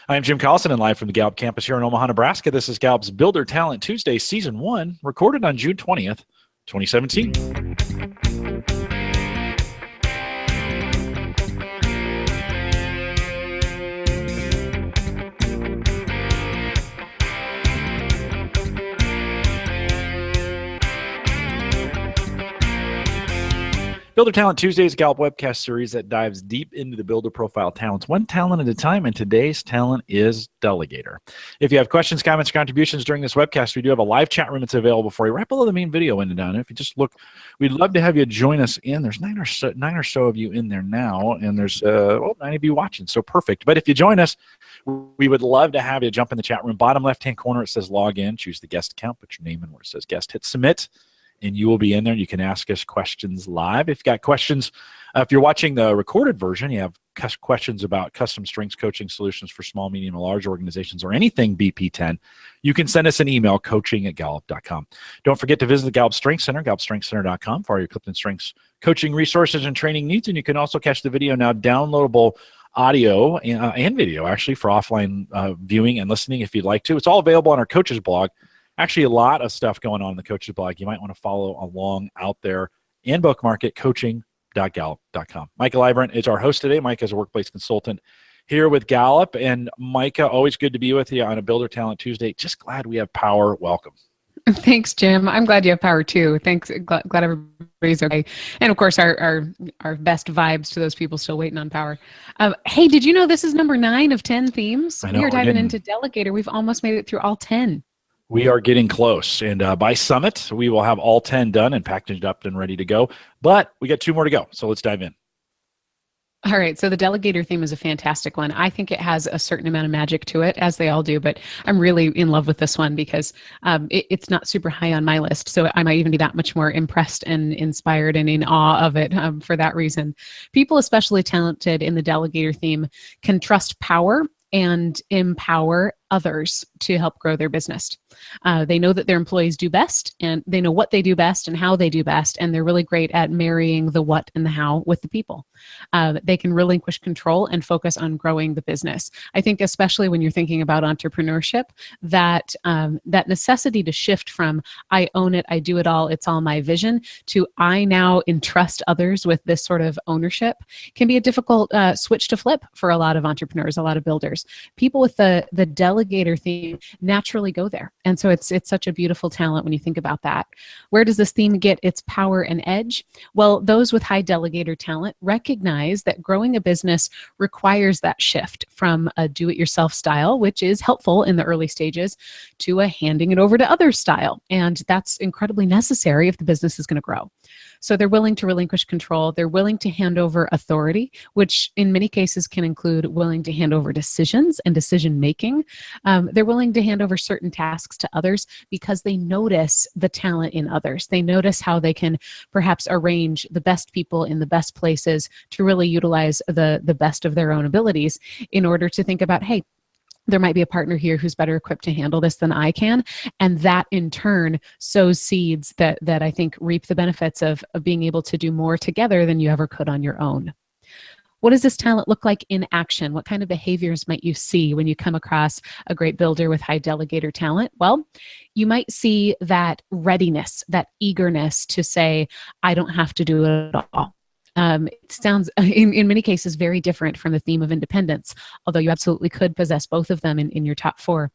I'm Jim Collison and live from the Gallup campus here in Omaha, Nebraska. This is Gallup's Builder Talent Tuesday, Season 1, recorded on June 20th, 2017. Builder Talent Tuesday is a Gallup webcast series that dives deep into the builder profile talents, one talent at a time, and today's talent is Delegator. If you have questions, comments, or contributions during this webcast, we do have a live chat room that's available for you right below the main video window down. If you just look, we'd love to have you join us in. There's nine or so of you in there now, and there's 9 of you watching, so perfect. But if you join us, we would love to have you jump in the chat room. Bottom left-hand corner, it says log in, choose the guest account, put your name in where it says guest, hit submit, and you will be in there. You can ask us questions live. If you've got questions, if you're watching the recorded version, you have questions about custom strengths coaching solutions for small, medium, and large organizations or anything BP10, you can send us an email, coaching@gallup.com. Don't forget to visit the Gallup Strengths Center, gallupstrengthscenter.com, for all your CliftonStrengths coaching resources and training needs. And you can also catch the video now, downloadable audio and video, actually, for offline viewing and listening if you'd like to. It's all available on our coaches blog. Actually, a lot of stuff going on in the coaches blog. You might want to follow along out there and bookmark it, coaching.gallup.com. Maika Leibbrandt is our host today. Maika is a workplace consultant here with Gallup. And Maika, always good to be with you on a Builder Talent Tuesday. Just glad we have power. Welcome. Thanks, Jim. I'm glad you have power too. Thanks. Glad everybody's okay. And of course, our best vibes to those people still waiting on power. Hey, did you know this is number 9 of 10 themes? I know, we are diving into Delegator. We've almost made it through all 10. We are getting close, and by Summit, we will have all 10 done and packaged up and ready to go, but we got 2 more to go, so let's dive in. All right, so the Delegator theme is a fantastic one. I think it has a certain amount of magic to it, as they all do, but I'm really in love with this one because it's not super high on my list, so I might even be that much more impressed and inspired and in awe of it for that reason. People, especially talented in the Delegator theme, can trust power and empower others to help grow their business. They know that their employees do best, and they know what they do best and how they do best, and they're really great at marrying the what and the how with the people. They can relinquish control and focus on growing the business. I think especially when you're thinking about entrepreneurship, that necessity to shift from I own it, I do it all, it's all my vision, to I now entrust others with this sort of ownership can be a difficult switch to flip for a lot of entrepreneurs, a lot of builders. People with the Delegator theme naturally go there. And so it's such a beautiful talent when you think about that. Where does this theme get its power and edge? Well, those with high Delegator talent recognize that growing a business requires that shift from a do-it-yourself style, which is helpful in the early stages, to a handing it over to others style. And that's incredibly necessary if the business is going to grow. So they're willing to relinquish control. They're willing to hand over authority, which in many cases can include willing to hand over decisions and decision-making. They're willing to hand over certain tasks to others because they notice the talent in others. They notice how they can perhaps arrange the best people in the best places to really utilize the best of their own abilities in order to think about, hey, there might be a partner here who's better equipped to handle this than I can. And that in turn sows seeds that I think reap the benefits of being able to do more together than you ever could on your own. What does this talent look like in action? What kind of behaviors might you see when you come across a great builder with high Delegator talent? Well, you might see that readiness, that eagerness to say, I don't have to do it all. It sounds, in many cases, very different from the theme of independence, although you absolutely could possess both of them in your top 4.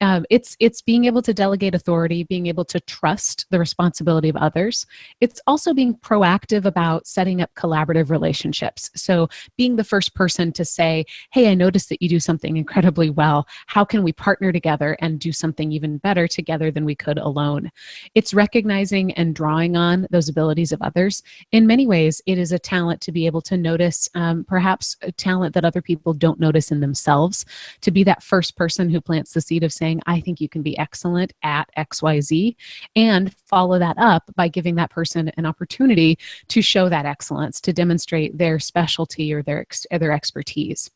It's being able to delegate authority, being able to trust the responsibility of others. It's also being proactive about setting up collaborative relationships. So being the first person to say, hey, I noticed that you do something incredibly well. How can we partner together and do something even better together than we could alone? It's recognizing and drawing on those abilities of others. In many ways, it is a talent to be able to notice perhaps a talent that other people don't notice in themselves, to be that first person who plants the seed of saying, I think you can be excellent at XYZ, and follow that up by giving that person an opportunity to show that excellence, to demonstrate their specialty or their expertise.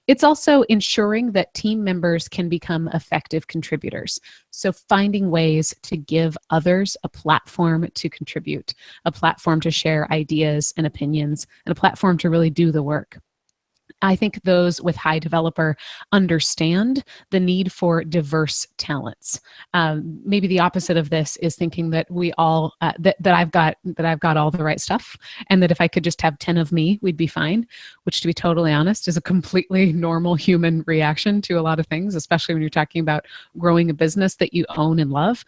It's also ensuring that team members can become effective contributors. So finding ways to give others a platform to contribute, a platform to share ideas and opinions, and a platform to really do the work. I think those with high developer understand the need for diverse talents. Maybe the opposite of this is thinking that we all that I've got all the right stuff, and that if I could just have 10 of me, we'd be fine. Which, to be totally honest, is a completely normal human reaction to a lot of things, especially when you're talking about growing a business that you own and love.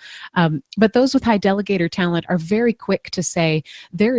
But those with high delegator talent are very quick to say there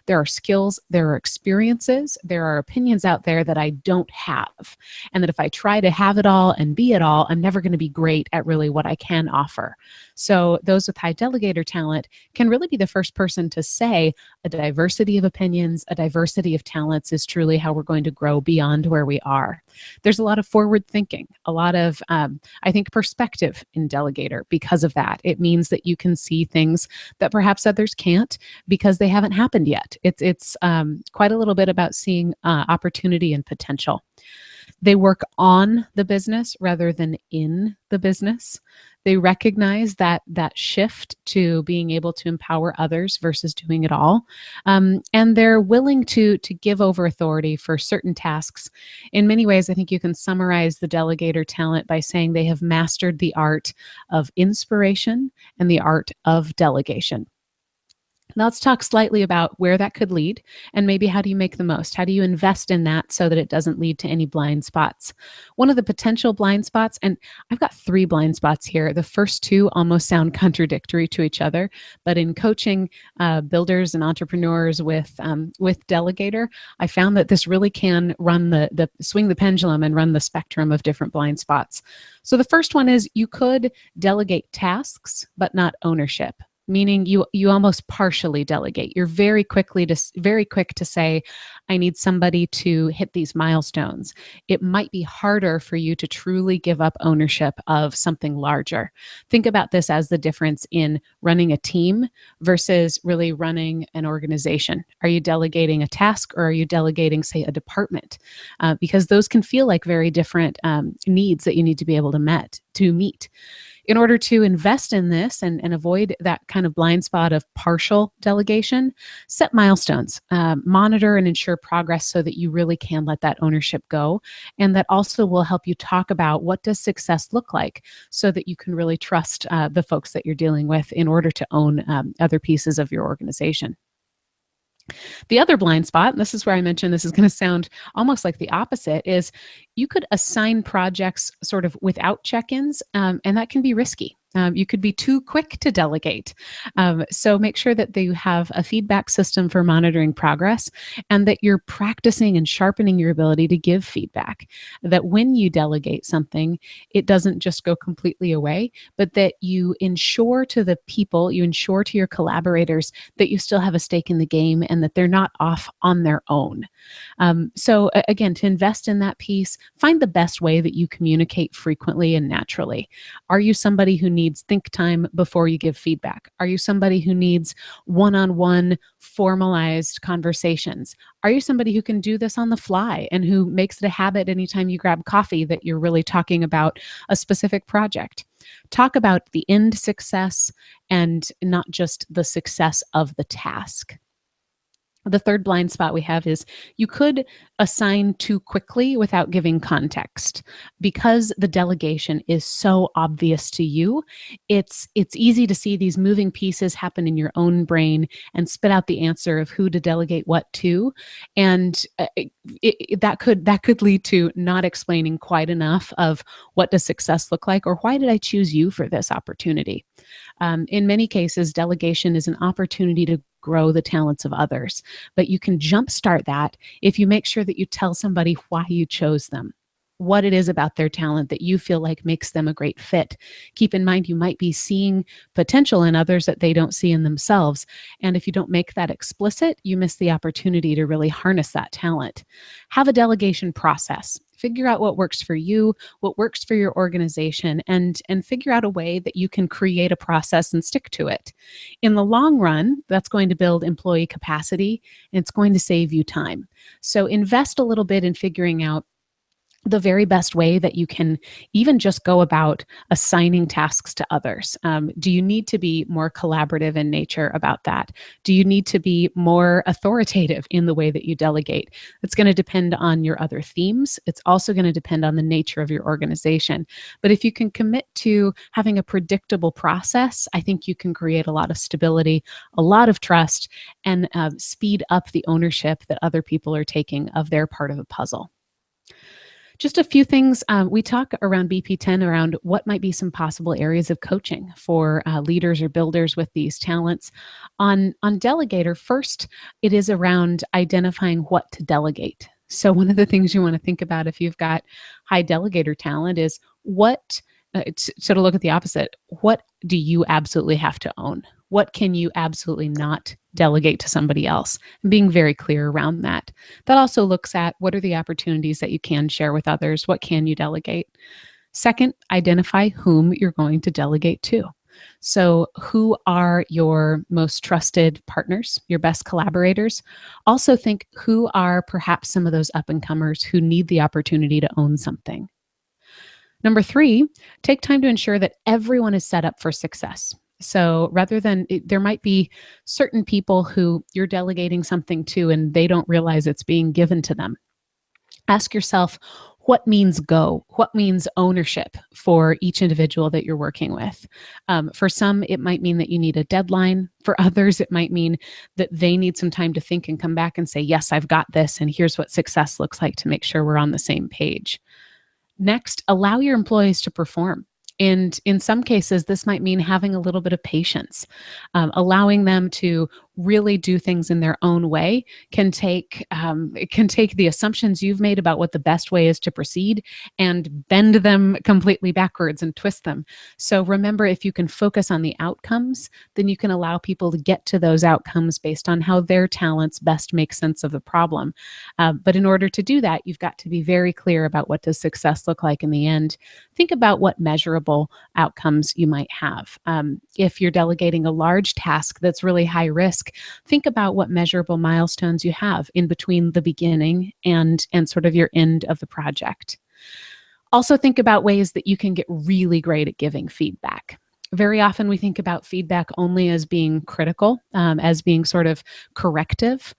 are skills, there are experiences, there are opinions out there that I don't have, and that if I try to have it all and be it all, I'm never going to be great at really what I can offer. So those with high delegator talent can really be the first person to say a diversity of opinions, a diversity of talents is truly how we're going to grow beyond where we are. There's a lot of forward thinking, a lot of, I think, perspective in delegator because of that. It means that you can see things that perhaps others can't because they haven't happened yet. It's quite a little bit about seeing opportunity and potential. They work on the business rather than in the business. They recognize that shift to being able to empower others versus doing it all. And they're willing to give over authority for certain tasks. In many ways, I think you can summarize the delegator talent by saying they have mastered the art of inspiration and the art of delegation. Now let's talk slightly about where that could lead and maybe how do you make the most? How do you invest in that so that it doesn't lead to any blind spots? One of the potential blind spots, and I've got 3 blind spots here. The first 2 almost sound contradictory to each other, but in coaching builders and entrepreneurs with Delegator, I found that this really can run the swing the pendulum and run the spectrum of different blind spots. So the first one is you could delegate tasks, but not ownership. Meaning you almost partially delegate. You're very quick to say, I need somebody to hit these milestones. It might be harder for you to truly give up ownership of something larger. Think about this as the difference in running a team versus really running an organization. Are you delegating a task or are you delegating, say, a department? Because those can feel like very different needs that you need to be able to meet. In order to invest in this and avoid that kind of blind spot of partial delegation, set milestones, monitor and ensure progress so that you really can let that ownership go. And that also will help you talk about what does success look like so that you can really trust the folks that you're dealing with in order to own other pieces of your organization. The other blind spot, and this is where I mentioned this is going to sound almost like the opposite, is you could assign projects sort of without check-ins, and that can be risky. You could be too quick to delegate. So make sure that you have a feedback system for monitoring progress and that you're practicing and sharpening your ability to give feedback. That when you delegate something, it doesn't just go completely away, but that you ensure to the people, you ensure to your collaborators that you still have a stake in the game and that they're not off on their own. So again, to invest in that piece, find the best way that you communicate frequently and naturally. Are you somebody who needs think time before you give feedback? Are you somebody who needs one-on-one formalized conversations? Are you somebody who can do this on the fly and who makes it a habit anytime you grab coffee that you're really talking about a specific project? Talk about the end success and not just the success of the task. The third blind spot we have is you could assign too quickly without giving context. Because the delegation is so obvious to you, it's easy to see these moving pieces happen in your own brain and spit out the answer of who to delegate what to. And that could lead to not explaining quite enough of what does success look like or why did I choose you for this opportunity. In many cases, delegation is an opportunity to grow the talents of others. But you can jumpstart that if you make sure that you tell somebody why you chose them, what it is about their talent that you feel like makes them a great fit. Keep in mind, you might be seeing potential in others that they don't see in themselves. And if you don't make that explicit, you miss the opportunity to really harness that talent. Have a delegation process. Figure out what works for you, what works for your organization, and figure out a way that you can create a process and stick to it. In the long run, that's going to build employee capacity and it's going to save you time. So invest a little bit in figuring out the very best way that you can even just go about assigning tasks to others. Do you need to be more collaborative in nature about that? Do you need to be more authoritative in the way that you delegate? It's going to depend on your other themes. It's also going to depend on the nature of your organization. But if you can commit to having a predictable process, I think you can create a lot of stability, a lot of trust, and speed up the ownership that other people are taking of their part of the puzzle. Just a few things. We talk around BP10 around what might be some possible areas of coaching for leaders or builders with these talents. On Delegator, first, it is around identifying what to delegate. So one of the things you want to think about if you've got high delegator talent is what, so to look at the opposite, what do you absolutely have to own? What can you absolutely not delegate to somebody else? And being very clear around that. That also looks at what are the opportunities that you can share with others? What can you delegate? Second, identify whom you're going to delegate to. So who are your most trusted partners, your best collaborators? Also think who are perhaps some of those up-and-comers who need the opportunity to own something. Number three, take time to ensure that everyone is set up for success. So rather than, there might be certain people who you're delegating something to and they don't realize it's being given to them. Ask yourself, what means go? What means ownership for each individual that you're working with? For some, it might mean that you need a deadline. For others, it might mean that they need some time to think and come back and say, yes, I've got this, and here's what success looks like to make sure we're on the same page. Next, allow your employees to perform. And in some cases, this might mean having a little bit of patience, allowing them to really do things in their own way it can take the assumptions you've made about what the best way is to proceed and bend them completely backwards and twist them. So remember, if you can focus on the outcomes, then you can allow people to get to those outcomes based on how their talents best make sense of the problem. But in order to do that, you've got to be very clear about what does success look like in the end. Think about what measurable outcomes you might have. If you're delegating a large task that's really high risk, think about what measurable milestones you have in between the beginning and sort of your end of the project. Also think about ways that you can get really great at giving feedback. Very often we think about feedback only as being critical, as being sort of corrective.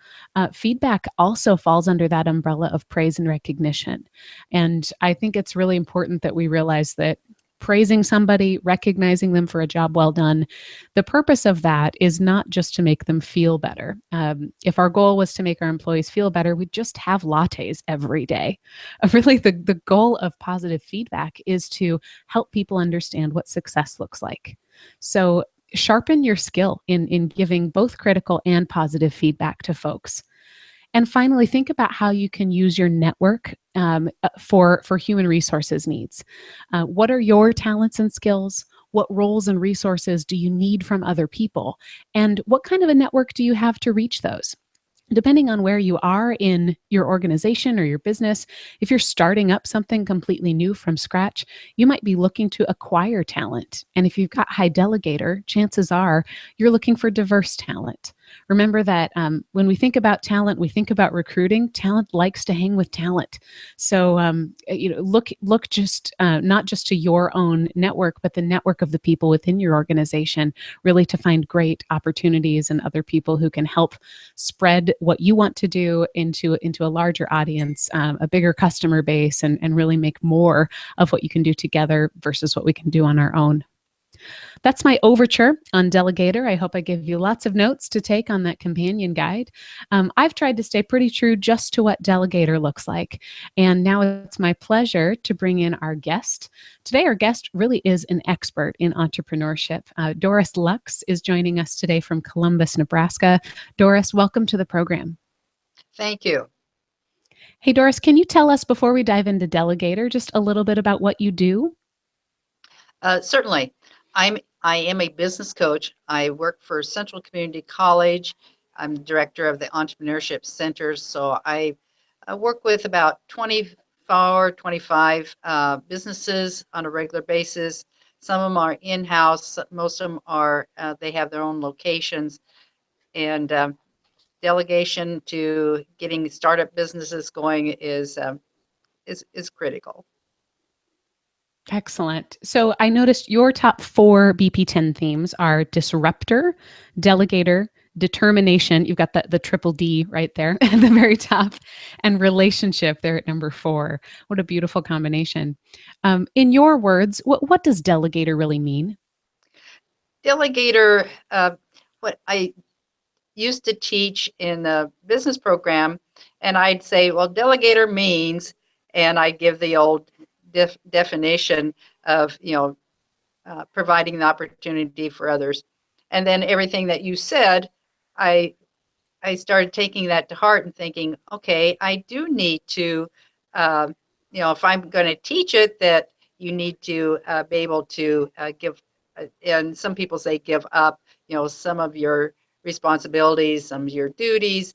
Feedback also falls under that umbrella of praise and recognition. And I think it's really important that we realize that praising somebody, recognizing them for a job well done, the purpose of that is not just to make them feel better. If our goal was to make our employees feel better, we'd just have lattes every day. Really, the goal of positive feedback is to help people understand what success looks like. So sharpen your skill in giving both critical and positive feedback to folks. And finally, think about how you can use your network for human resources needs. What are your talents and skills? What roles and resources do you need from other people? And what kind of a network do you have to reach those? Depending on where you are in your organization or your business, if you're starting up something completely new from scratch, you might be looking to acquire talent. And if you've got high delegator, chances are you're looking for diverse talent. Remember that when we think about talent, we think about recruiting. Talent likes to hang with talent. So look just not just to your own network, but the network of the people within your organization, really to find great opportunities and other people who can help spread what you want to do into a larger audience, a bigger customer base, and really make more of what you can do together versus what we can do on our own. That's my overture on Delegator. I hope I give you lots of notes to take on that companion guide. I've tried to stay pretty true just to what Delegator looks like. And now it's my pleasure to bring in our guest. Today, our guest really is an expert in entrepreneurship. Doris Lux is joining us today from Columbus, Nebraska. Doris, welcome to the program. Thank you. Hey, Doris, can you tell us before we dive into Delegator just a little bit about what you do? Certainly. I am a business coach. I work for Central Community College. I'm director of the Entrepreneurship Center. So I work with about 24, 25 businesses on a regular basis. Some of them are in-house. Most of them are, they have their own locations. And delegation to getting startup businesses going is is critical. Excellent. So I noticed your top 4 BP10 themes are disruptor, delegator, determination. You've got the triple D right there at the very top, and relationship there at number 4. What a beautiful combination. In your words, what does delegator really mean? Delegator, what I used to teach in the business program, and I'd say, well, delegator means, and I give the old definition of, providing the opportunity for others. And then everything that you said, I started taking that to heart and thinking, okay, I do need to, if I'm going to teach it, that you need to be able to give, and some people say give up, some of your responsibilities, some of your duties.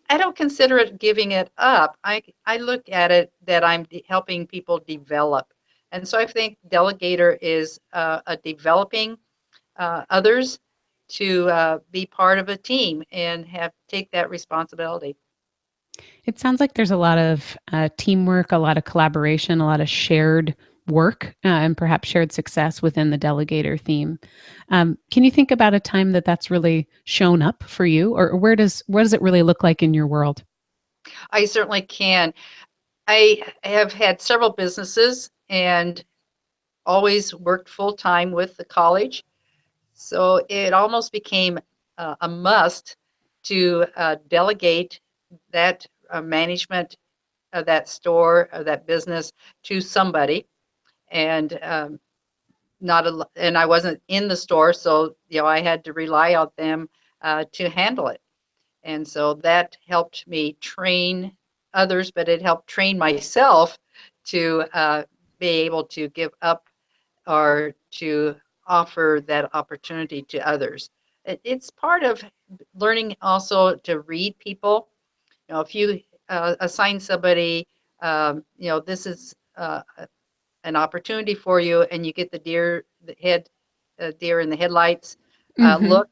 I don't consider it giving it up. I look at it that I'm helping people develop. And so I think delegator is a developing others to be part of a team and take that responsibility. It sounds like there's a lot of teamwork, a lot of collaboration, a lot of shared work, and perhaps shared success within the delegator theme. Can you think about a time that that's really shown up for you, or what does it really look like in your world? I certainly can. I have had several businesses and always worked full time with the college. So it almost became a must to delegate that management of that store, of that business, to somebody. And and I wasn't in the store, so I had to rely on them to handle it. And so that helped me train others, but it helped train myself to be able to give up or to offer that opportunity to others. It's part of learning also to read people. If you assign somebody, this is an opportunity for you, and you get the deer in the headlights look,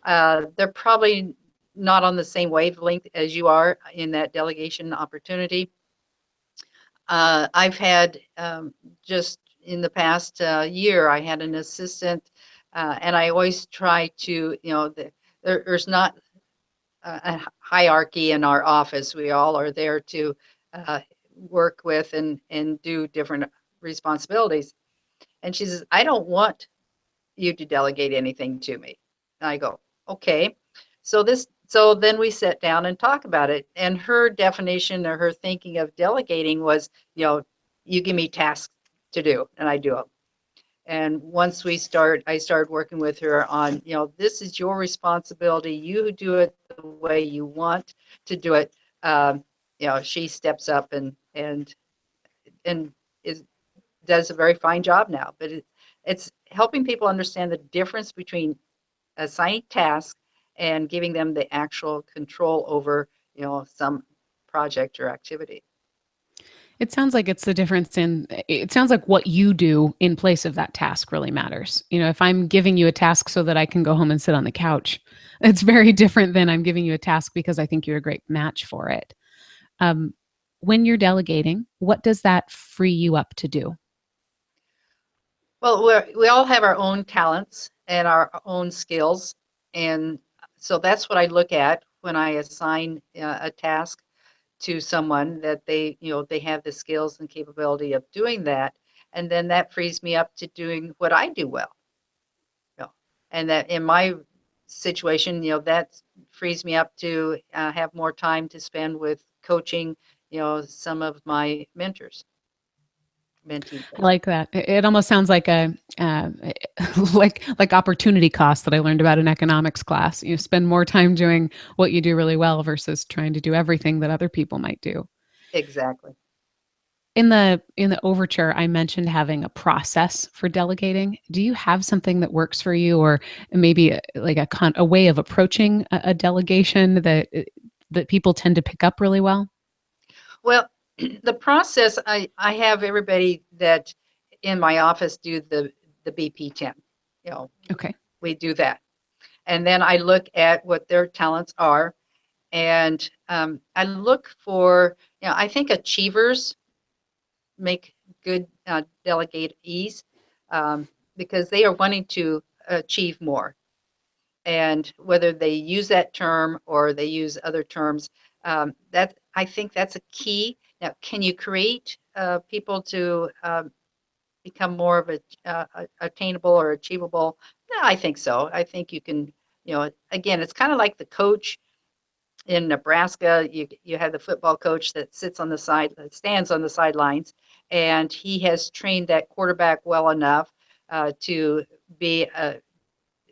they're probably not on the same wavelength as you are in that delegation opportunity. I've had just in the past year, I had an assistant, and I always try to, there's not a hierarchy in our office. We all are there to work with and do different responsibilities. And she says, I don't want you to delegate anything to me. And I go, okay. So then we sit down and talk about it. And her definition or her thinking of delegating was, you give me tasks to do and I do them. And once I started working with her on, this is your responsibility. You do it the way you want to do it. She steps up and does a very fine job now. But it's helping people understand the difference between assigning tasks and giving them the actual control over, some project or activity. It sounds like it sounds like what you do in place of that task really matters. If I'm giving you a task so that I can go home and sit on the couch, it's very different than I'm giving you a task because I think you're a great match for it. When you're delegating, what does that free you up to do? Well, we all have our own talents and our own skills. And so that's what I look at when I assign a task to someone, that they have the skills and capability of doing that. And then that frees me up to doing what I do well. And that in my situation, that frees me up to have more time to spend with coaching, some of my mentees. I like that. It almost sounds like a like opportunity cost that I learned about in economics class. You spend more time doing what you do really well versus trying to do everything that other people might do. Exactly. In the overture, I mentioned having a process for delegating. Do you have something that works for you, or maybe like a way of approaching a delegation that people tend to pick up really well? Well, the process, I have everybody that in my office do the BP10. Okay. We do that. And then I look at what their talents are. And I look for, I think achievers make good delegatees, because they are wanting to achieve more. And whether they use that term or they use other terms, that I think that's a key. Now, can you create people to become more of a attainable or achievable? No, I think so. I think you can, again, it's kind of like the coach in Nebraska. You have the football coach that stands on the sidelines, and he has trained that quarterback well enough to be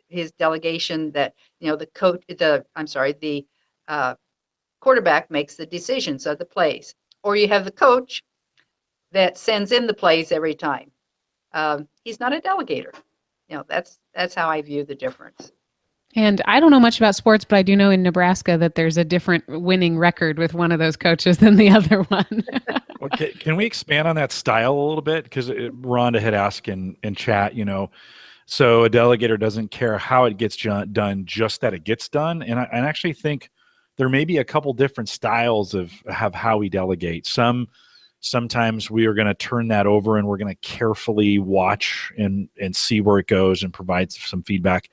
his delegation that the quarterback makes the decisions of the plays. Or you have the coach that sends in the plays every time. He's not a delegator. That's how I view the difference. And I don't know much about sports, but I do know in Nebraska that there's a different winning record with one of those coaches than the other one. Okay, can we expand on that style a little bit? Because Rhonda had asked in chat, so a delegator doesn't care how it gets done, just that it gets done. And I actually think there may be a couple different styles of how we delegate. Sometimes we are going to turn that over and we're going to carefully watch and see where it goes and provide some feedback.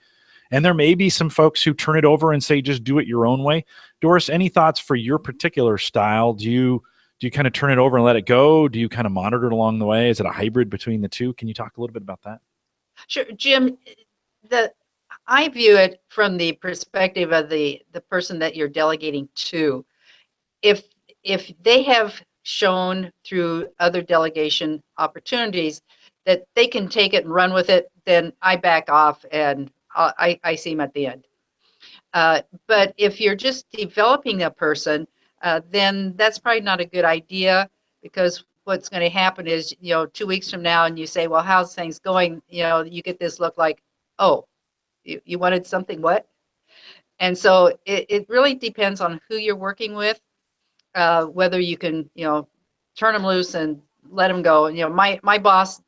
And there may be some folks who turn it over and say, just do it your own way. Doris, any thoughts for your particular style? Do you kind of turn it over and let it go? Do you kind of monitor it along the way? Is it a hybrid between the two? Can you talk a little bit about that? Sure, Jim. I view it from the perspective of the person that you're delegating to. If they have shown through other delegation opportunities that they can take it and run with it, then I back off and I see them at the end. But if you're just developing a person, then that's probably not a good idea, because what's going to happen is, 2 weeks from now, and you say, well, how's things going? You get this look like, oh, you wanted something, what? And so it really depends on who you're working with, whether you can, turn them loose and let them go. My boss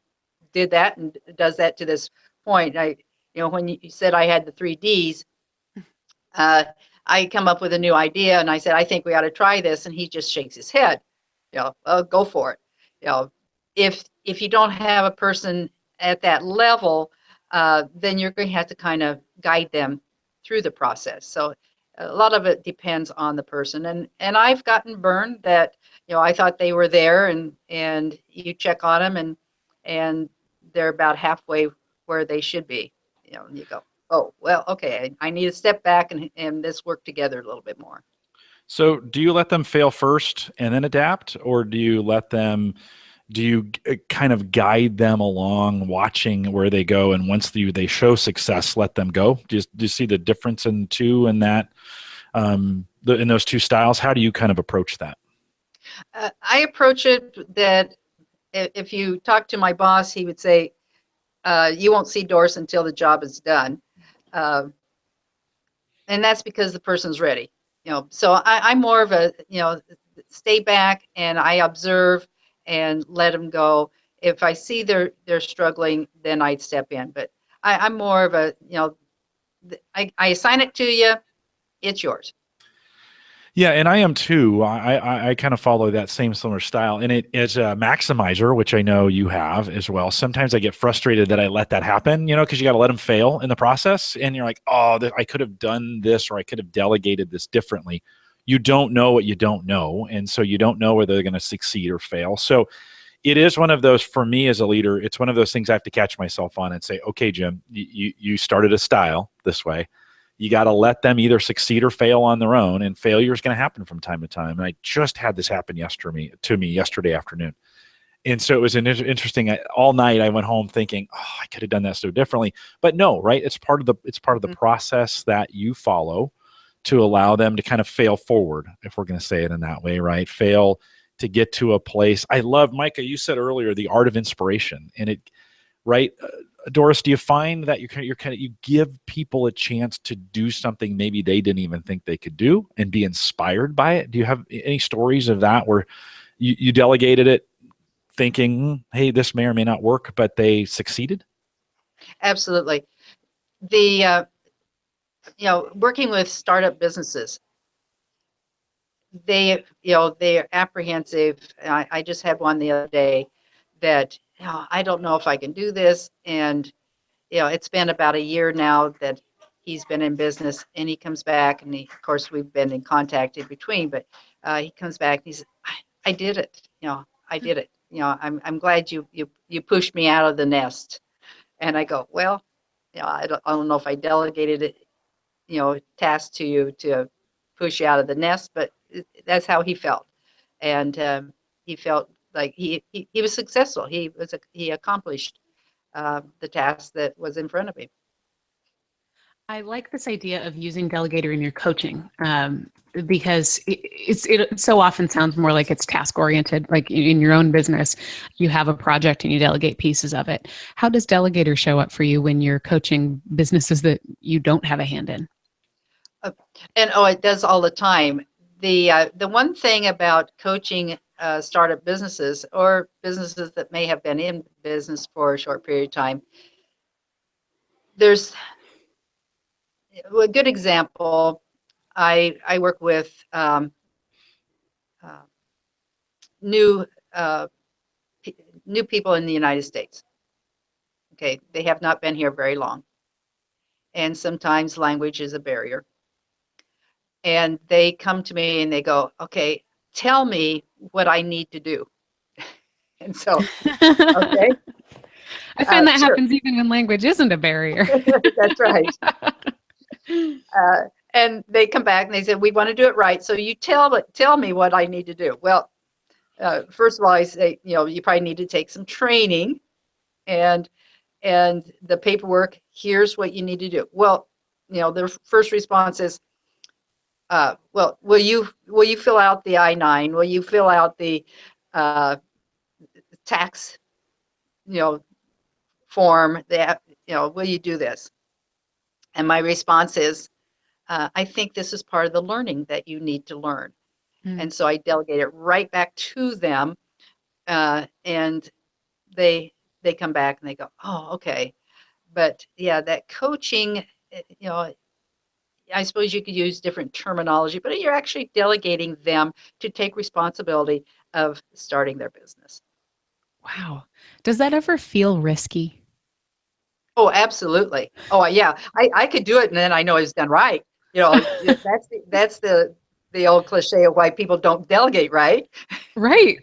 did that and does that to this point. When you said I had the 3 Ds, I come up with a new idea and I said, I think we ought to try this. And he just shakes his head, go for it. If you don't have a person at that level, then you're going to have to kind of guide them through the process. So a lot of it depends on the person. And I've gotten burned that, I thought they were there, and you check on them and they're about halfway where they should be. And you go, oh, well, okay, I need to step back and this work together a little bit more. So do you let them fail first and then adapt, or do you kind of guide them along, watching where they go, and once they show success, let them go? Do you see the difference in that in those two styles? How do you kind of approach that? I approach it that if you talk to my boss, he would say, you won't see Doris until the job is done. And that's because the person's ready. So I'm more of a, stay back and I observe and let them go. If I see they're struggling, then I'd step in. But I'm more of a, I assign it to you, it's yours. Yeah, and I am too. I kind of follow that same similar style. And it is a maximizer, which I know you have as well. Sometimes I get frustrated that I let that happen, because you got to let them fail in the process. And you're like, oh, I could have done this, or I could have delegated this differently. You don't know what you don't know. And so you don't know whether they're going to succeed or fail. So it is one of those, for me as a leader, it's one of those things I have to catch myself on and say, okay, Jim, you started a style this way. You got to let them either succeed or fail on their own, and failure is going to happen from time to time. And I just had this happen to me yesterday afternoon. And so it was interesting. All night I went home thinking, oh, I could have done that so differently. But no, right? It's part of the process that you follow to allow them to kind of fail forward, if we're going to say it in that way, right? Fail to get to a place. I love, Maika, you said earlier, the art of inspiration. And it, right? Doris, do you find that you give people a chance to do something maybe they didn't even think they could do and be inspired by it? Do you have any stories of that where you delegated it thinking, hey, this may or may not work, but they succeeded? Absolutely. Working with startup businesses, they're apprehensive. I just had one the other day that, I don't know if I can do this. And, it's been about a year now that he's been in business, and he comes back, and of course, we've been in contact in between, but he comes back and he says, I did it. I did it. I'm glad you pushed me out of the nest. And I go, well, I don't know if I delegated it, task to you to push you out of the nest, but that's how he felt. And he felt like he was successful. He accomplished the task that was in front of him. I like this idea of using Delegator in your coaching, because it so often sounds more like it's task oriented. Like in your own business, you have a project and you delegate pieces of it. How does Delegator show up for you when you're coaching businesses that you don't have a hand in? It does all the time. The one thing about coaching startup businesses or businesses that may have been in business for a short period of time, there's a good example. I work with new people in the United States. Okay, they have not been here very long, and sometimes language is a barrier. And they come to me and they go, okay, tell me what I need to do. And so, okay. I find that sure. happens even when language isn't a barrier. That's right. And they come back and they say, we want to do it right. So you tell me what I need to do. Well, first of all, I say, you probably need to take some training, and the paperwork, here's what you need to do. Well, their first response is, well, will you fill out the I-9? Will you fill out the tax, form? That, will you do this? And my response is, I think this is part of the learning that you need to learn. And so I delegate it right back to them, and they come back and they go, oh, okay. But yeah, that coaching, I suppose you could use different terminology, but you're actually delegating them to take responsibility of starting their business. Wow. Does that ever feel risky? Oh, absolutely. Oh, yeah. I could do it, and then I know it's done right. That's the old cliche of why people don't delegate, right? Right.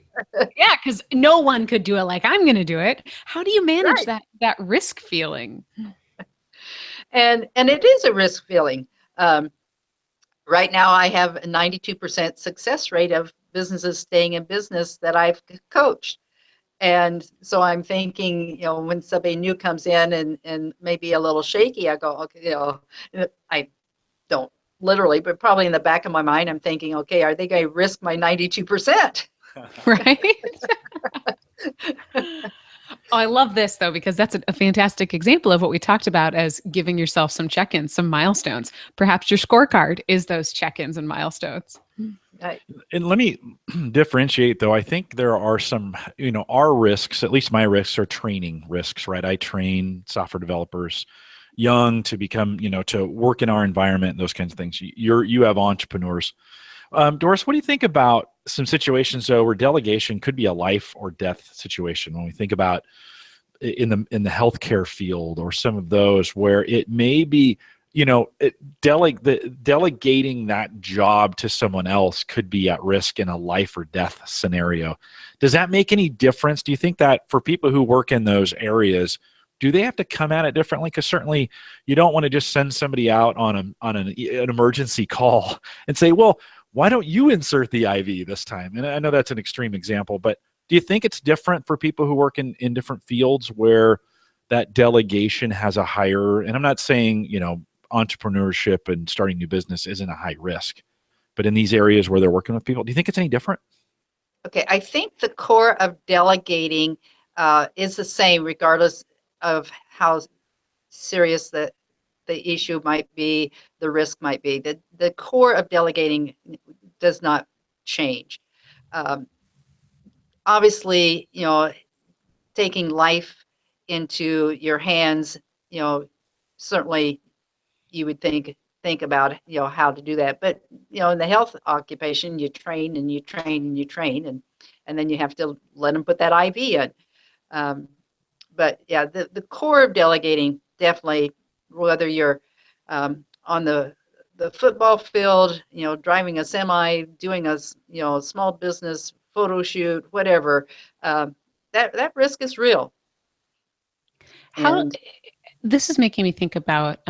Yeah, because no one could do it like I'm going to do it. How do you manage that risk feeling? And it is a risk feeling. Right now, I have a 92% success rate of businesses staying in business that I've coached. And so I'm thinking, when somebody new comes in and maybe a little shaky, I go, okay, I don't literally, but probably in the back of my mind, I'm thinking, okay, are they going to risk my 92%? Right. Oh, I love this, though, because that's a fantastic example of what we talked about as giving yourself some check-ins, some milestones. Perhaps your scorecard is those check-ins and milestones. Right. And let me differentiate, though. I think there are some, our risks, at least my risks, are training risks, right? I train software developers young to become, to work in our environment and those kinds of things. You have entrepreneurs. Doris, what do you think about some situations, though, where delegation could be a life or death situation? When we think about in the healthcare field or some of those where it may be, delegating that job to someone else could be at risk in a life or death scenario. Does that make any difference? Do you think that for people who work in those areas, do they have to come at it differently? Because certainly you don't want to just send somebody out on an emergency call and say, well, why don't you insert the IV this time? And I know that's an extreme example, but do you think it's different for people who work in different fields where that delegation has a higher, and I'm not saying, entrepreneurship and starting new business isn't a high risk, but in these areas where they're working with people, do you think it's any different? Okay, I think the core of delegating is the same regardless of how serious the issue might be, the risk might be. The core of delegating does not change. Obviously, taking life into your hands, certainly you would think about, how to do that. But, in the health occupation, you train and you train and you train, and then you have to let them put that IV in. But yeah, the core of delegating, definitely, whether you're on the football field, driving a semi, doing a small business photo shoot, whatever, that risk is real. How this is making me think about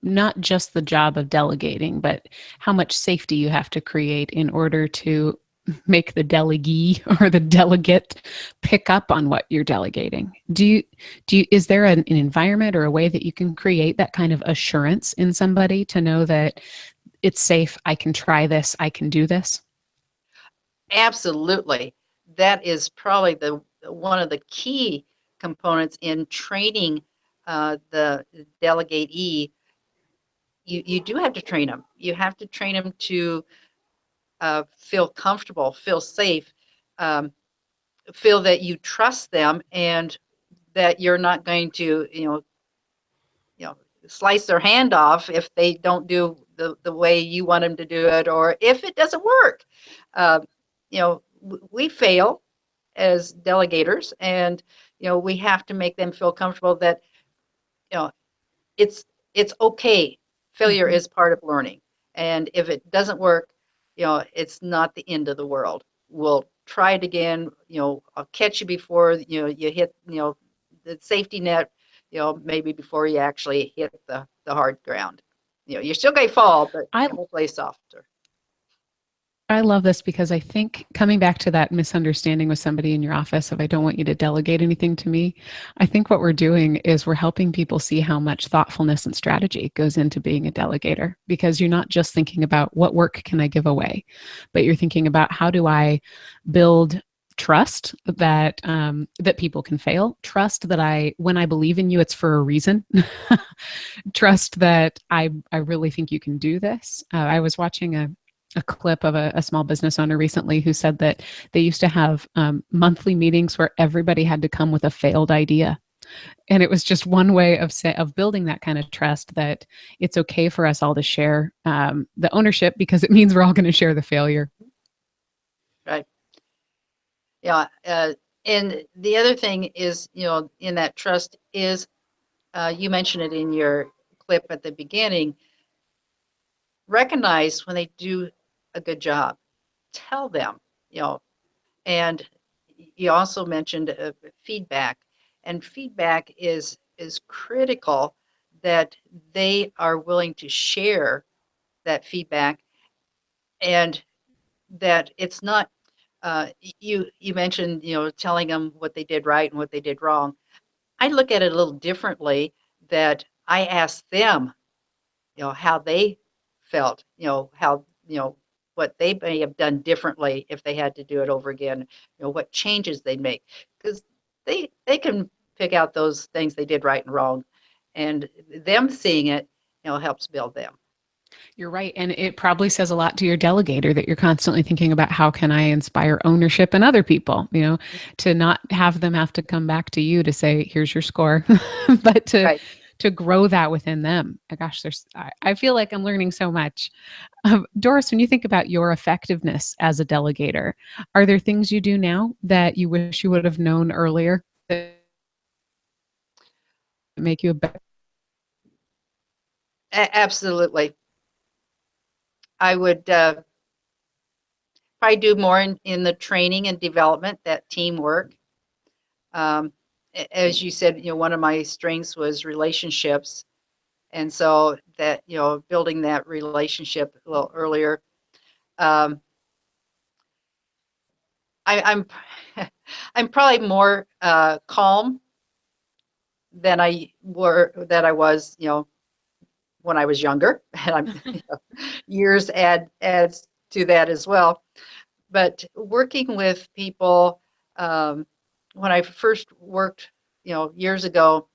not just the job of delegating, but how much safety you have to create in order to make the delegee or the delegate pick up on what you're delegating. Is there an environment or a way that you can create that kind of assurance in somebody to know that it's safe, I can try this, I can do this? Absolutely. That is probably one of the key components in training the delegatee. You do have to train them. You have to train them to feel comfortable, feel safe, feel that you trust them, and that you're not going to, slice their hand off if they don't do the way you want them to do it, or if it doesn't work. We fail as delegators, and we have to make them feel comfortable that it's okay. Failure is part of learning, and if it doesn't work, it's not the end of the world. We'll try it again. I'll catch you before you hit the safety net, maybe before you actually hit the hard ground. You're still going to fall, but hopefully softer. I love this because I think coming back to that misunderstanding with somebody in your office of I don't want you to delegate anything to me, I think what we're doing is we're helping people see how much thoughtfulness and strategy goes into being a delegator, because you're not just thinking about what work can I give away, but you're thinking about how do I build trust that that people can fail, trust that when I believe in you, it's for a reason, trust that I really think you can do this. I was watching a clip of a small business owner recently who said that they used to have monthly meetings where everybody had to come with a failed idea. And it was just one way of building that kind of trust, that it's okay for us all to share the ownership, because it means we're all going to share the failure. Right. Yeah. And the other thing is, in that trust is, you mentioned it in your clip at the beginning, recognize when they do a good job, tell them, and you also mentioned feedback, and feedback is critical, that they are willing to share that feedback, and that it's not, you mentioned, telling them what they did right and what they did wrong. I look at it a little differently, that I ask them, how they felt, how, what they may have done differently if they had to do it over again, what changes they'd make, because they can pick out those things they did right and wrong, and them seeing it, helps build them. You're right. And it probably says a lot to your delegator that you're constantly thinking about how can I inspire ownership in other people, to not have them have to come back to you to say, here's your score, but to grow that within them. Gosh, I feel like I'm learning so much. Doris, when you think about your effectiveness as a delegator, are there things you do now that you wish you would have known earlier that make you a better? Absolutely. I would probably do more in the training and development, that teamwork. As you said, one of my strengths was relationships. And so that, building that relationship a little earlier. I'm probably more calm than I was, when I was younger. And years adds to that as well. But working with people, when I first worked, years ago,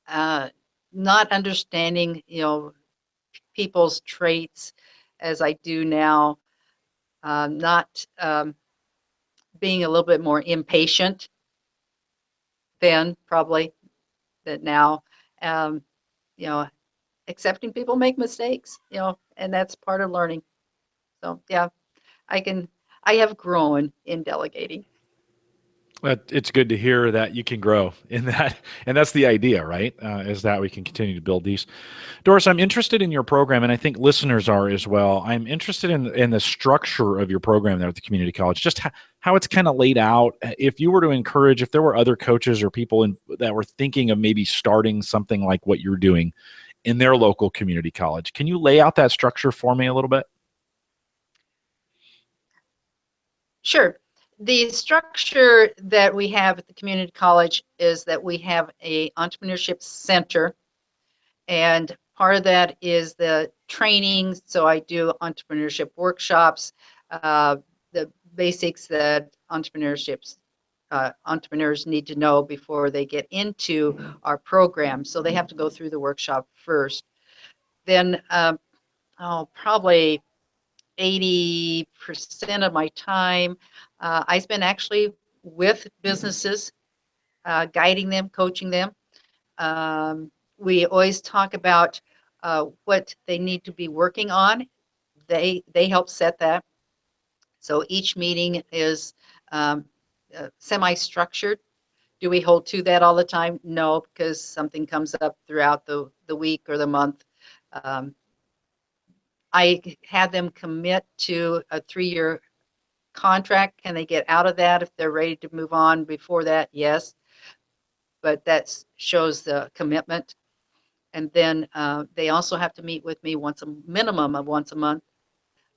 not understanding, people's traits as I do now, not being a little bit more impatient then probably than now, accepting people make mistakes, and that's part of learning. So yeah, I have grown in delegating. But it's good to hear that you can grow in that, and that's the idea, right? Is that we can continue to build these. Doris, I'm interested in your program, and I think listeners are as well. I'm interested in the structure of your program there at the community college, just how it's kind of laid out. If you were to encourage, if there were other coaches or people that were thinking of maybe starting something like what you're doing in their local community college, can you lay out that structure for me a little bit? Sure. The structure that we have at the community college is that we have a entrepreneurship center, and part of that is the training. So I do entrepreneurship workshops, the basics that entrepreneurs need to know before they get into our program. So they have to go through the workshop first. Then probably 80% of my time I spend actually with businesses, guiding them, coaching them. We always talk about what they need to be working on. They help set that. So each meeting is semi-structured. Do we hold to that all the time? No, because something comes up throughout the week or the month. I had them commit to a 3-year contract. Can they get out of that if they're ready to move on before that? Yes, but that shows the commitment. And then they also have to meet with me minimum of once a month.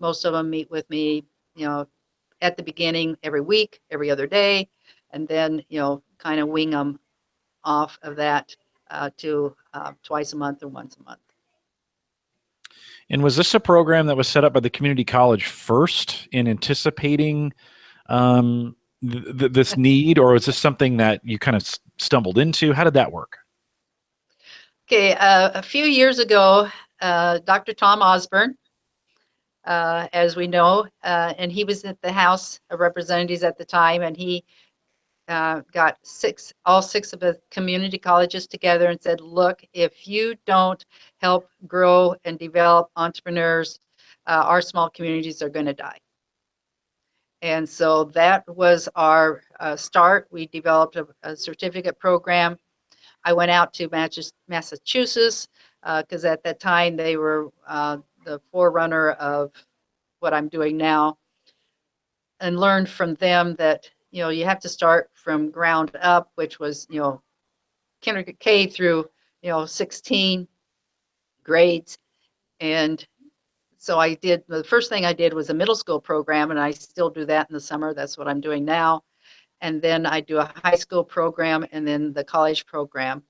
Most of them meet with me, at the beginning every week, every other day, and then kind of wing them off of that to twice a month or once a month. And was this a program that was set up by the community college first in anticipating this need, or was this something that you kind of stumbled into? How did that work? Okay, a few years ago, Dr. Tom Osborne, as we know, and he was at the House of Representatives at the time, and he got all six of the community colleges together and said, look, if you don't help grow and develop entrepreneurs, our small communities are going to die. And so that was our start. We developed a certificate program. I went out to Massachusetts because at that time they were the forerunner of what I'm doing now, and learned from them that you have to start from ground up, which was kindergarten K through 16 grades. And so the first thing I did was a middle school program, and I still do that in the summer. That's what I'm doing now. And then I do a high school program and then the college program.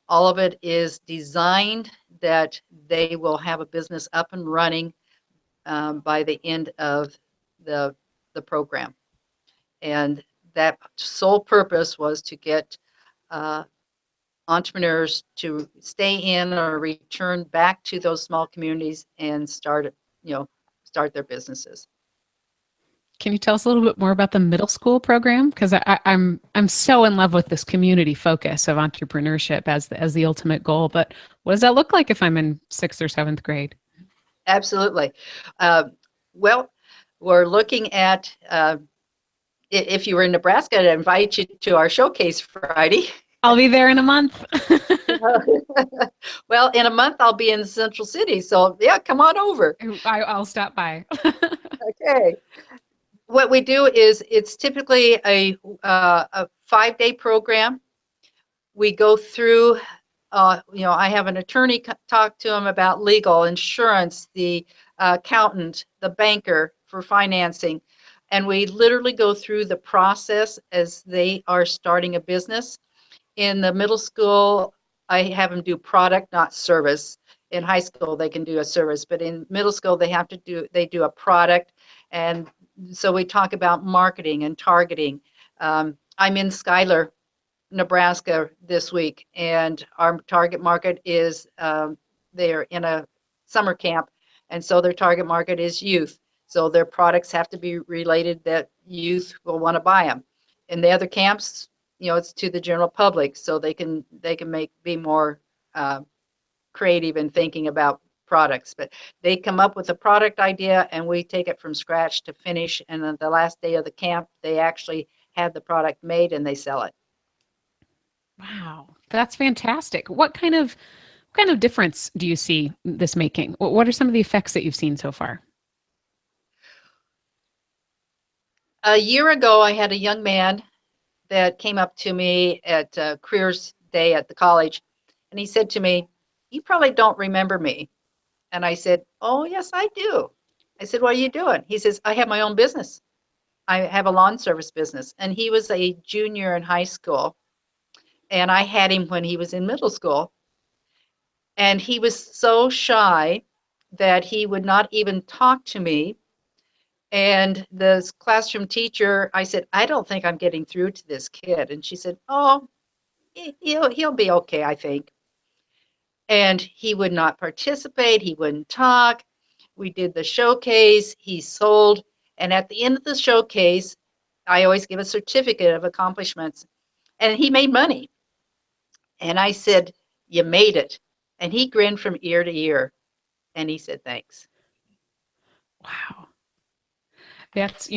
All of it is designed that they will have a business up and running by the end of the program. And that sole purpose was to get entrepreneurs to stay in or return back to those small communities and start their businesses. Can you tell us a little bit more about the middle school program? Because I'm so in love with this community focus of entrepreneurship as the ultimate goal. But what does that look like if I'm in 6th or 7th grade? Absolutely. Well, we're looking at if you were in Nebraska, I'd invite you to our showcase Friday. I'll be there in a month. Well, in a month I'll be in Central City, so yeah, come on over. I'll stop by. Okay. What we do is it's typically a 5-day program. We go through, I have an attorney talk to them about legal, insurance, the accountant, the banker for financing, and we literally go through the process as they are starting a business. In the middle school, I have them do product, not service. In high school, they can do a service, but in middle school, they do a product. And so we talk about marketing and targeting. I'm in Schuyler, Nebraska this week, and our target market is they're in a summer camp, and so their target market is youth. So their products have to be related that youth will want to buy them. In the other camps, it's to the general public, so they can be more creative in thinking about products. But they come up with a product idea, and we take it from scratch to finish. And then the last day of the camp, they actually have the product made and they sell it. Wow, that's fantastic. What kind of difference do you see this making? What are some of the effects that you've seen so far? A year ago, I had a young man that came up to me at careers day at the college, and he said to me, "You probably don't remember me." And I said, "Oh, yes, I do." I said, "What are you doing?" He says, "I have my own business. I have a lawn service business." And he was a junior in high school, and I had him when he was in middle school. And he was so shy that he would not even talk to me. And the classroom teacher, I said, "I don't think I'm getting through to this kid." And she said, "Oh, he'll be okay, I think." And he would not participate. He wouldn't talk. We did the showcase. He sold. And at the end of the showcase, I always give a certificate of accomplishments. And he made money. And I said, "You made it." And he grinned from ear to ear. And he said, "Thanks." Wow. That's,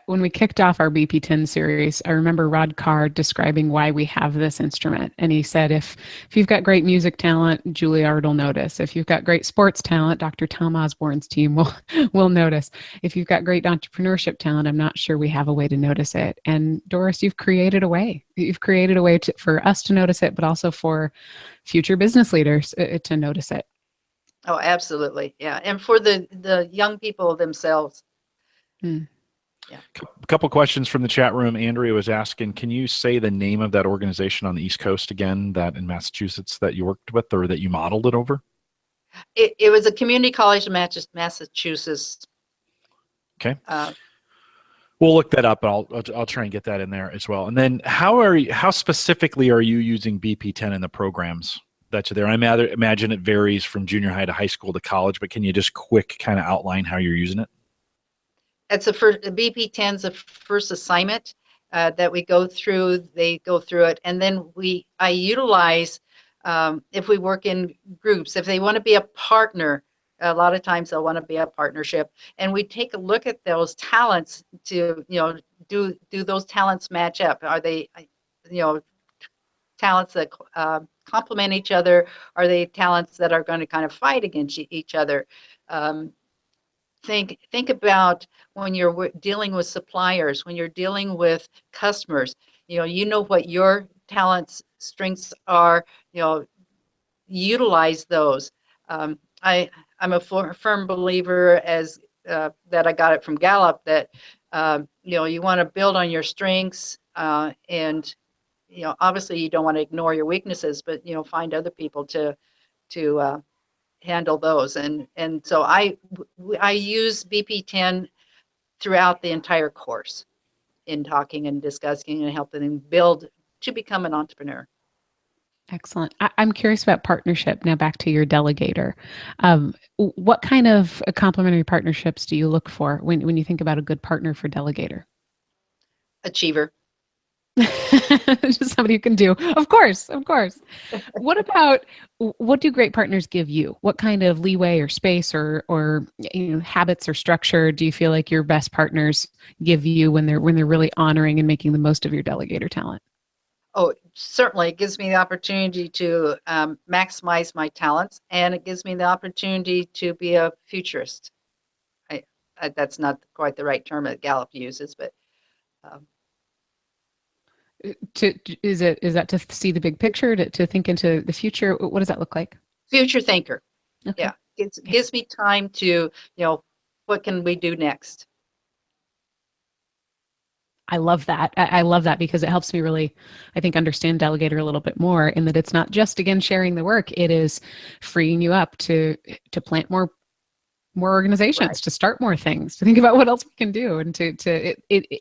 when we kicked off our BP10 series, I remember Rod Carr describing why we have this instrument. And he said, if you've got great music talent, Juilliard will notice. If you've got great sports talent, Dr. Tom Osborne's team will notice. If you've got great entrepreneurship talent, I'm not sure we have a way to notice it. And Doris, you've created a way. You've created a way for us to notice it, but also for future business leaders to notice it. Oh, absolutely. Yeah. And for the young people themselves. Hmm. Yeah. A couple questions from the chat room. Andrea was asking, can you say the name of that organization on the East Coast again, that in Massachusetts that you worked with or that you modeled it over? It was a community college in Massachusetts. Okay. We'll look that up. I'll try and get that in there as well. And then how specifically are you using BP10 in the programs that you're there? I imagine it varies from junior high to high school to college, but can you just quick kind of outline how you're using it? It's the BP10 is the first assignment that we go through. They go through it, and then I utilize if we work in groups. If they want to be a partner, a lot of times they'll want to be a partnership, and we take a look at those talents to do those talents match up? Are they talents that complement each other? Are they talents that are going to kind of fight against each other? Think about when you're dealing with suppliers, when you're dealing with customers, you know what your talents, strengths are, utilize those. I'm a firm believer that I got it from Gallup that, you want to build on your strengths and, obviously you don't want to ignore your weaknesses, but, find other people to handle those. And so I use BP10 throughout the entire course in talking and discussing and helping them build to become an entrepreneur. Excellent. I'm curious about partnership. Now back to your Delegator. What kind of complementary partnerships do you look for when you think about a good partner for Delegator? Achiever. Just somebody who can do. Of course. What do great partners give you? What kind of leeway or space or habits or structure do you feel like your best partners give you when they're really honoring and making the most of your Delegator talent? Oh, certainly. It gives me the opportunity to maximize my talents, and it gives me the opportunity to be a futurist. That's not quite the right term that Gallup uses, but is that to see the big picture, to think into the future? What does that look like? Future thinker. Okay. Yeah, gives me time to, what can we do next? I love that. I love that because it helps me really, I think, understand Delegator a little bit more, in that it's not just, again, sharing the work. It is freeing you up to plant more organizations, right, to start more things, to think about what else we can do. And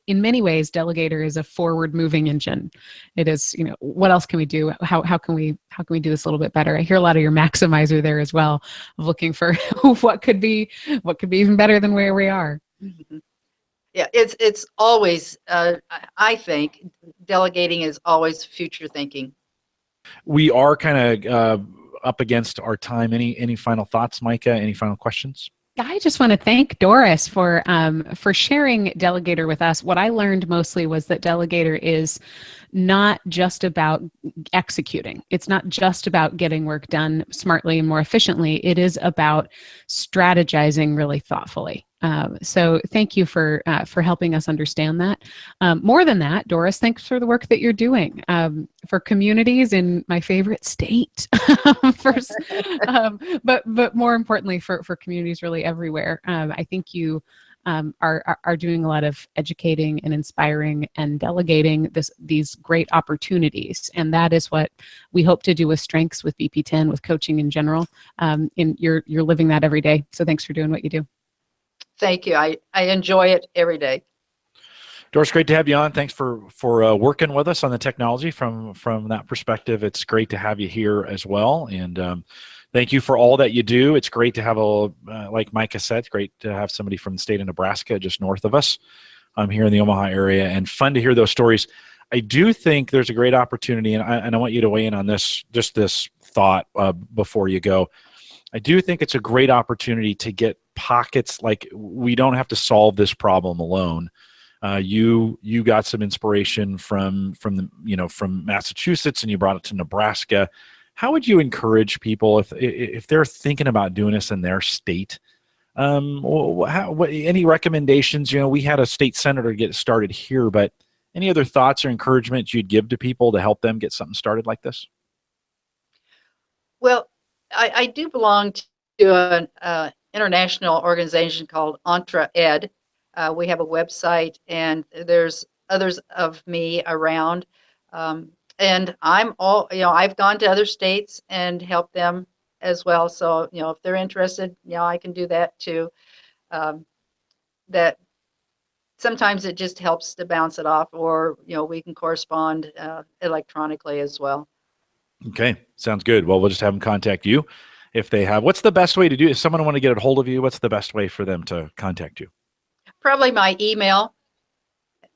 in many ways, Delegator is a forward moving engine. It is, what else can we do? How can we do this a little bit better? I hear a lot of your maximizer there as well, of looking for what could be even better than where we are. Mm-hmm. Yeah, it's always, I think, delegating is always future thinking. We are kind of up against our time. Any final thoughts, Maika? Any final questions? I just want to thank Doris for sharing Delegator with us. What I learned mostly was that Delegator is not just about executing. It's not just about getting work done smartly and more efficiently. It is about strategizing really thoughtfully. So thank you for helping us understand that. More than that, Doris, thanks for the work that you're doing for communities in my favorite state, first, but more importantly for communities really everywhere. I think you are doing a lot of educating and inspiring and delegating these great opportunities, and that is what we hope to do with Strengths, with BP10, with coaching in general. And you're living that every day. So thanks for doing what you do. Thank you. I enjoy it every day. Doris, great to have you on. Thanks for working with us on the technology from that perspective. It's great to have you here as well. And thank you for all that you do. It's great to have like Maika said, it's great to have somebody from the state of Nebraska just north of us here in the Omaha area, and fun to hear those stories. I do think there's a great opportunity, and I want you to weigh in on this thought before you go. I do think it's a great opportunity to get pockets, like we don't have to solve this problem alone. You got some inspiration from Massachusetts, and you brought it to Nebraska. How would you encourage people if they're thinking about doing this in their state? Any recommendations? We had a state senator get started here, but any other thoughts or encouragement you'd give to people to help them get something started like this? Well, I do belong to an international organization called Ed. We have a website, and there's others of me around. And I've gone to other states and helped them as well. So, if they're interested, I can do that too. That sometimes it just helps to bounce it off, or, we can correspond electronically as well. Okay, sounds good. Well, we'll just have them contact you if they have. What's the best way to do? If someone want to get a hold of you, what's the best way for them to contact you? Probably my email.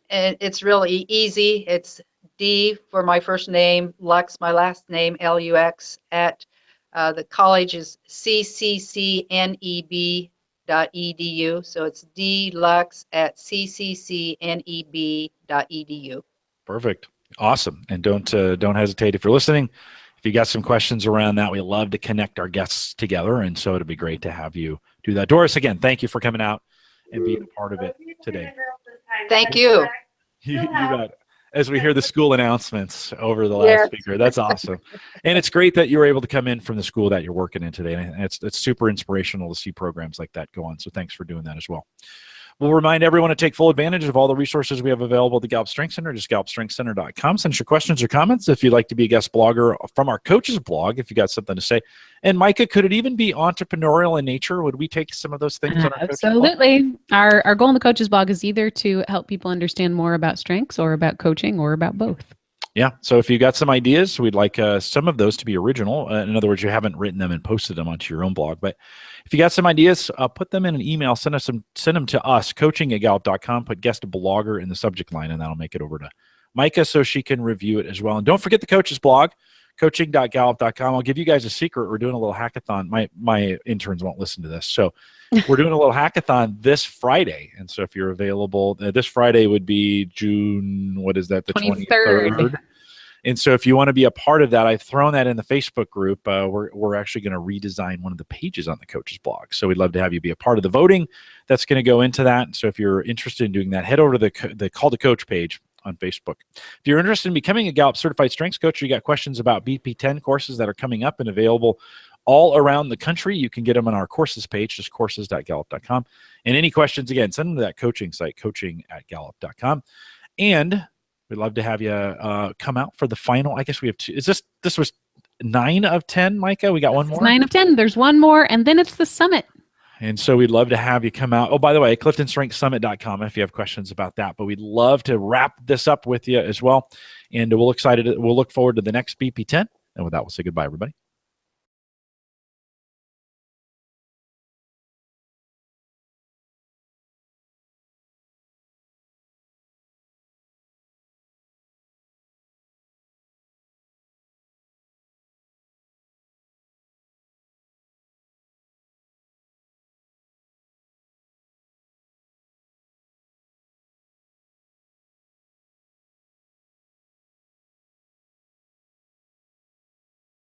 And it's really easy. It's D for my first name, Lux, my last name, Lux, at the college is cccneb.edu. So it's dlux@cccneb.edu. Perfect. Awesome. And don't hesitate if you're listening. If you got some questions around that, we love to connect our guests together, and so it'd be great to have you do that. Doris, again, thank you for coming out and being a part of it today. Thank you. You bet. As we hear the school announcements over the last speaker, that's awesome. And it's great that you were able to come in from the school that you're working in today. And it's super inspirational to see programs like that go on. So thanks for doing that as well. We'll remind everyone to take full advantage of all the resources we have available at the Gallup Strength Center. Just gallupstrengthcenter.com. Send us your questions or comments if you'd like to be a guest blogger from our coaches blog, if you got something to say. And Maika, could it even be entrepreneurial in nature? Would we take some of those things on our Absolutely. Coaches blog? Our goal in the coaches blog is either to help people understand more about strengths or about coaching or about both. Yeah. So if you got some ideas, we'd like some of those to be original. In other words, you haven't written them and posted them onto your own blog. But if you got some ideas, put them in an email. Send them to us, coaching@gallup.com. Put guest blogger in the subject line, and that'll make it over to Maika so she can review it as well. And don't forget the coaches blog, coaching.gallup.com. I'll give you guys a secret. We're doing a little hackathon. My interns won't listen to this. So we're doing a little hackathon this Friday. And so if you're available, this Friday would be June, what is that? The 23rd. And so if you want to be a part of that, I've thrown that in the Facebook group. We're actually going to redesign one of the pages on the coaches blog. So we'd love to have you be a part of the voting that's going to go into that. So if you're interested in doing that, head over to the Call to Coach page on Facebook. If you're interested in becoming a Gallup Certified Strengths Coach, or you got questions about BP10 courses that are coming up and available all around the country, you can get them on our courses page, just courses.gallup.com. And any questions, again, send them to that coaching site, coaching@gallup.com. And we'd love to have you come out for the final. I guess we have two. This was 9 of 10, Maika? We got one more? 9 of 10. There's one more, and then it's the summit. And so we'd love to have you come out. Oh, by the way, CliftonStrengthsSummit.com if you have questions about that. But we'd love to wrap this up with you as well. And we'll look forward to the next BP10. And with that, we'll say goodbye, everybody.